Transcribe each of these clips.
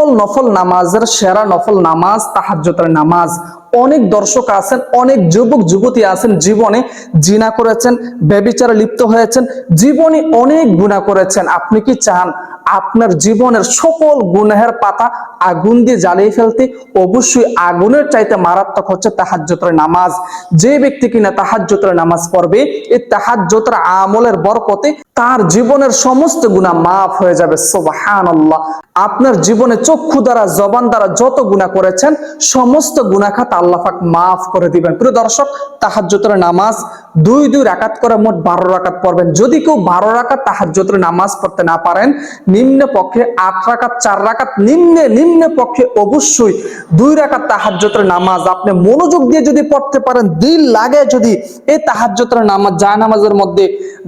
সকল নফল নামাজের সেরা নফল নামাজ তাহাজ্জুদের নামাজ। অনেক দর্শক আছেন, অনেক যুবক যুবতী আছেন, জীবনে জিনা করেছেন, ব্যভিচারে লিপ্ত হয়েছেন, জীবনে অনেক গুনাহ করেছেন। আপনি কি চান আপনার জীবনের সকল গুনাহের পাতা আগুন দিয়ে জ্বালিয়ে ফেলতে? অবশ্যই আগুনের চাইতে মারাত্মক হচ্ছে তাহাজ্জুদের নামাজ। যে ব্যক্তি কিনা তাহাজ্জুদের নামাজ পড়বে, এই তাহাজ্জুদের আমলের বরকতে তার জীবনের সমস্ত গুনাহ মাফ হয়ে যাবে। সুবহানাল্লাহ। আপনার জীবনে চক্ষু দ্বারা, জবান দ্বারা যত গুনাহ করেছেন সমস্ত গুনাহ খাতা আল্লাহ পাক মাফ করে দিবেন। প্রিয় দর্শক, তাহাজ্জুদের নামাজ দুই রাকাত করে মোট 12 রাকাত পড়বেন। যদি কেউ 12 রাকাত তাহাজ্জুদের নামাজ পড়তে না পারেন, নিম্নে পক্ষে 8 রাকাত, 4 রাকাত, নিম্নে পক্ষে অবশ্যই 2 রাকাত তাহাজ্জুদের নামাজ আপনি মনোযোগ দিয়ে যদি পড়তে পারেন, দিল লাগে যদি এই তাহাজ্জুদের নামাজ জায়নামাজের মধ্যে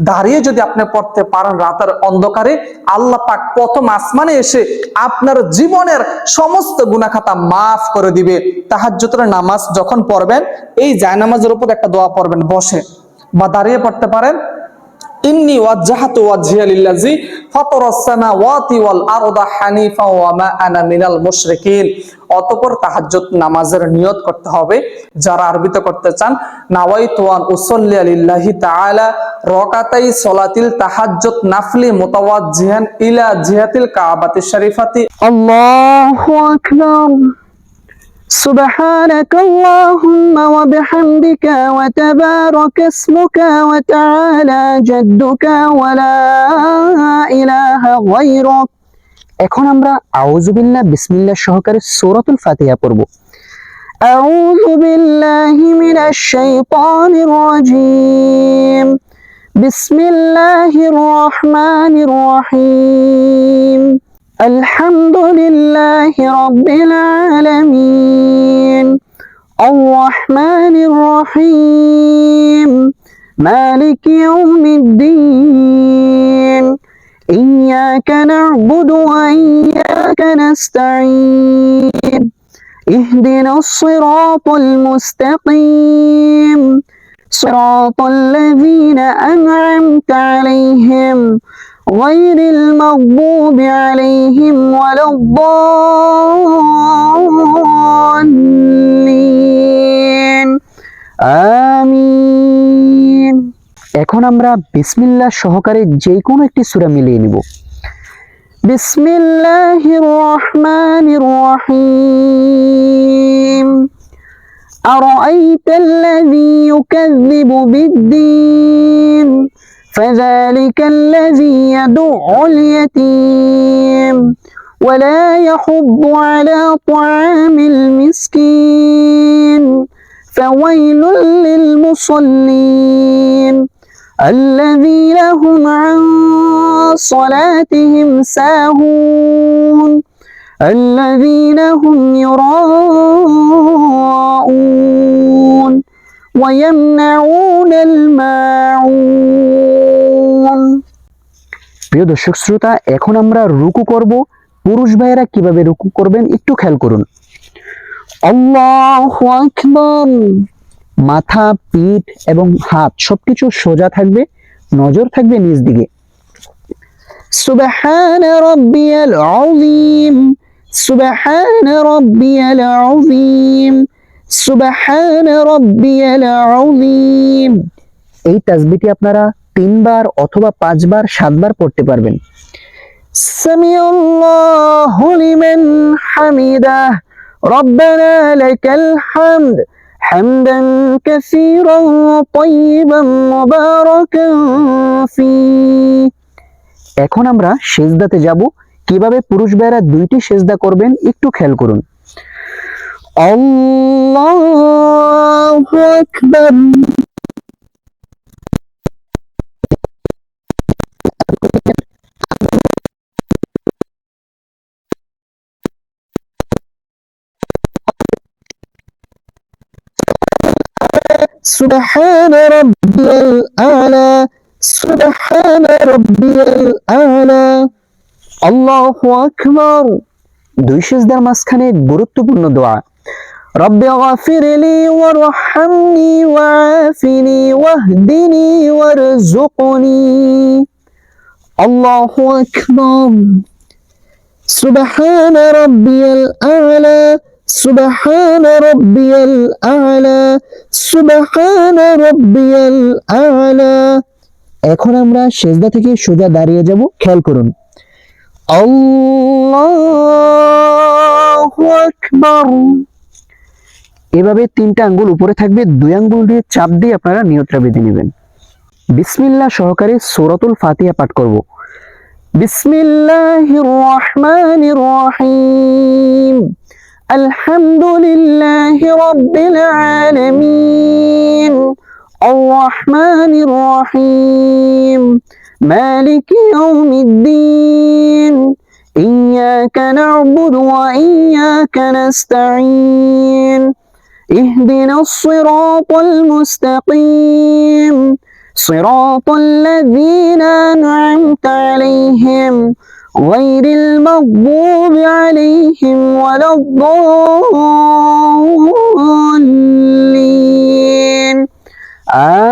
দাঁড়িয়ে যদি আপনি পড়তে পারেন রাতের অন্ধকারে, আল্লাহ পাক প্রথম আসমানে এসে আপনার জীবনের সমস্ত গুনাহ খাতা মাফ করে দিবে। তাহাজ্জুদের নামাজ যখন পড়বেন, এই জায়নামাজের উপর একটা দোয়া পড়বেন, বসে বা দাঁড়িয়ে পড়তে পারেন। ইন্নী ওয়াজ্জাহাতু ওয়াজহিয়া লিল্লাযী ফাতারাস সামাওয়াতি ওয়াল আরদা হানিফা ওয়া মা আনা মিনাল মুশরিকিন। অতঃপর তাহাজ্জুদ নামাজের নিয়ত করতে হবে। যারা আরবিতে করতে চান, নাওয়াইতু আন উসাল্লি লিল্লাহি তাআলা রাকাতাই সলাতিল তাহাজ্জুদ নাফলি মুতাওয়াজ্জিহান ইলা জিহাতিল কাবাতিশ শরীফাতি। আল্লাহু আকবার। سبحانك اللهم وبحمدك وتبارك اسمك وتعالى جدك ولا إله غيرك। এখন আমরা আউযু বিল্লাহ বিসমিল্লাহ সহকারে সূরাতুল ফাতিহা পড়ব। আউযু বিল্লাহি মিনাশ শাইতানির রাজীম। বিসমিল্লাহির রহমানির রহিম। الحمد لله رب العالمين الرحمن الرحيم مالك يوم الدين إياك نعبد وإياك نستعين اهدنا الصراط المستقيم صراط الذين أنعمت عليهم غير المغضوب عليهم ولا الضالين আমিন। এখন আমরা বিসমিল্লাহ সহকারে যে কোনো একটি সূরা মিলিয়ে নিব। বিসমিল্লাহির রহমানির রহিম। আরাআইতাল্লাযী ইউকাযযিবু বিদ্দীন فذلك الذي يدع اليتيم ولا يحض على طعام المسكين فويل للمصلين الذين هم عن صلاتهم ساهون الذين هم يراءون ويمنعون الماعون। প্রিয় দর্শক শ্রোতা, এখন আমরা রুকু করব। পুরুষ ভাইয়েরা কিভাবে রুকু করবেন একটু খেয়াল করুন। আল্লাহু আকবার। মাথা, পিঠ এবং হাত সবকিছু সোজা থাকবে, নজর থাকবে নিচ দিকে। সুবহানা রাব্বিয়াল আযীম, সুবহানা রাব্বিয়াল আযীম, সুবহানা রাব্বিয়াল আযীম। এই তাসবিহটি আপনারা 3 বার অথবা 5 বার 7 বার পড়তে পারবেন। সামিআল্লাহু লিমান হামিদাহ রব্বানা লাকাল হামদ হামদান কাসীরান তাইয়িবান মুবারাকান ফী। এখন আমরা সিজদাতে যাব। কিভাবে পুরুষ ভাইরা 2টি সিজদা করবেন একটু খেয়াল করুন। আল্লাহু আকবার। সুবহানা রাব্বিয়াল আ'লা, সুবহানা রাব্বিয়াল আ'লা। আল্লাহু আকবার। 2 সিজদার মাঝখানে গুরুত্বপূর্ণ দোয়া। রব্বি গফিরলি ওয়ারহামনি ওয়াআফিনি ওয়াহদিনি ওয়ারযুকনি। আল্লাহু আকবার। سبحان ربي الأعلى سبحان ربي الأعلى سبحان ربي الأعلى এখন আমরা সিজদা থেকে সোজা দাঁড়িয়ে যাব খেয়াল করুন আল্লাহু আকবার এভাবে তিনটা আঙ্গুল উপরে থাকবে দুই আঙ্গুল দিয়ে চাপ দিয়ে আপনারা নিয়তটা বেঁধে নেবেন বিসমিল্লাহ সহকারে সূরাতুল ফাতিহা পাঠ করব বিসমিল্লাহির রহমানির রহিম আলহামদুলিল্লাহি রাব্বিল আলামিন আর রহমানির রহিম মালিকি ইয়াউমিদ্দিন ইয়্যাকা না'বুদু ওয়া ইয়্যাকা নাস্তাঈন اهدنا الصراط المستقيم صراط الذين أنعمت عليهم غير المغضوب عليهم ولا الضالين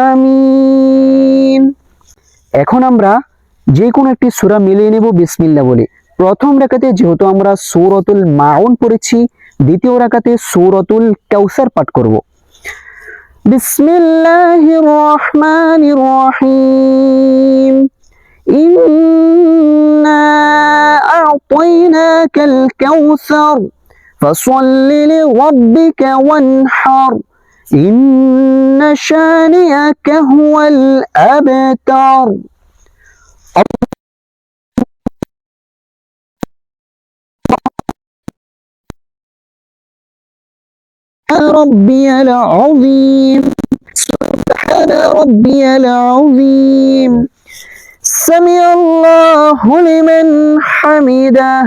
آمين এখন আমরা যে কোনো একটি সূরা মিলিয়ে নেব বিসমিল্লাহ বলে প্রথম রাকাতে যেহেতু আমরা সূরাতুল মাউন পড়েছি দ্বিতীয় রাকাতে সূরাতুল কাউসার পাঠ করব বিসমিল্লাহির রহমানির রহিম ইন্না আ'তাইনাকাল কাউসার ফাসাল্লি লিরাব্বিকা ওয়ানহার ইন্না শানিআকা হুয়াল আবতার ربي العظيم سبحان ربي العظيم سمع الله لمن حمده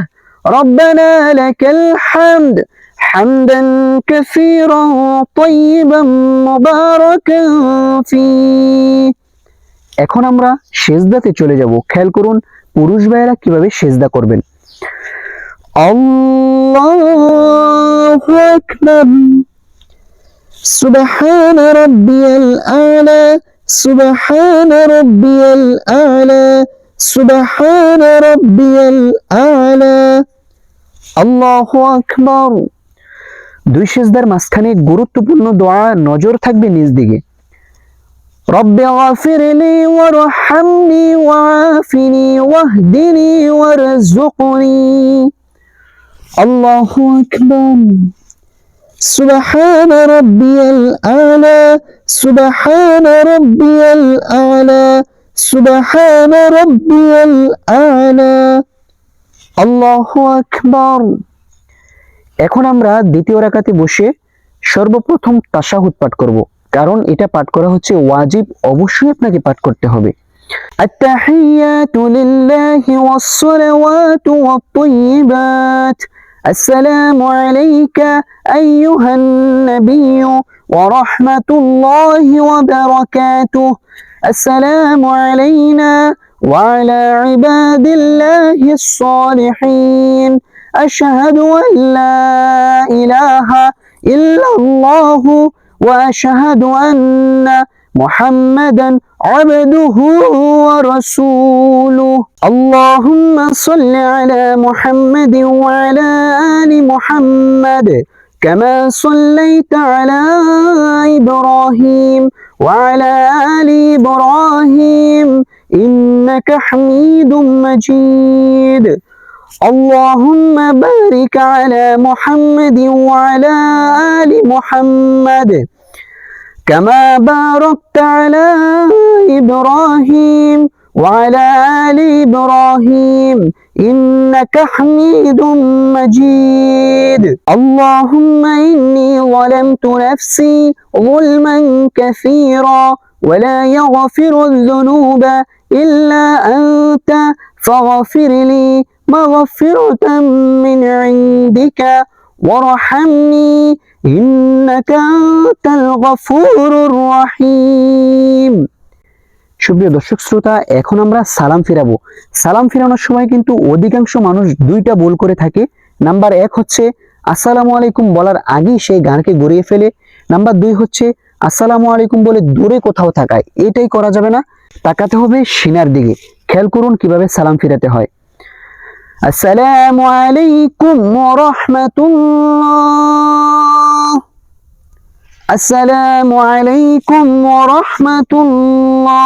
ربنا لك الحمد حمدا كثيرا طيبا مباركا فيه এখন আমরা সিজদাতে চলে যাব খেয়াল করুন পুরুষ ভাইরা কিভাবে সিজদা করবেন আল্লাহু আকবার سبحان ربي الأعلى سبحان ربي الأعلى سبحان ربي الأعلى الله أكبر দুই সিজদার মাঝখানে গুরুত্বপূর্ণ দোয়া নজর থাকবে নিজ দিকে رب اغفر لي وارحمني وعافني واهدني وارزقني الله أكبر سبحان ربي الأعلى سبحان ربي الأعلى سبحان ربي الأعلى الله أكبر এখন আমরা দ্বিতীয় রাকাতে বসে সর্বপ্রথম তাশাহুদ পাঠ করব কারণ এটা পাঠ করা হচ্ছে ওয়াজিব অবশ্যই আপনাকে পাঠ করতে হবে আত-তাহিয়াতু লিল্লাহি ওয়াস-সালাওয়াতু ওয়াত-তাইয়্যিবাত السلام عليك أيها النبي ورحمة الله وبركاته السلام علينا وعلى عباد الله الصالحين أشهد أن لا إله إلا الله وأشهد أن محمدا عبده ورسوله اللهم صل على محمد وعلى آل محمد كما صليت على إبراهيم وعلى آل إبراهيم إنك حميد مجيد اللهم بارك على محمد وعلى آل محمد كما باركت على إبراهيم وعلى آل إبراهيم إنك حميد مجيد اللهم إني ظلمت نفسي ظلما كثيرا ولا يغفر الذنوب إلا أنت فاغفر لي مغفرة من عندك وارحمني إنك أنت الغفور الرحيم সুপ্রিয় দর্শক শ্রোতা এখন আমরা সালাম ফিরাবো সালাম ফিরানোর সময় কিন্তু অধিকাংশ মানুষ দুইটা ভুল করে থাকে নাম্বার 1 হচ্ছে আসসালামু আলাইকুম বলার আগেই সেই গানকে গড়িয়ে ফেলে নাম্বার 2 হচ্ছে আসসালামু আলাইকুম বলে দূরে কোথাও থাকায় এটাই করা যাবে না তাকাতে হবে সিনার দিকে খেয়াল করুন কিভাবে সালাম ফিরাতে হয় আসসালামু আলাইকুম ওয়া রাহমাতুল্লাহ। আসসালামু আলাইকুম ওয়া রাহমাতুল্লাহ।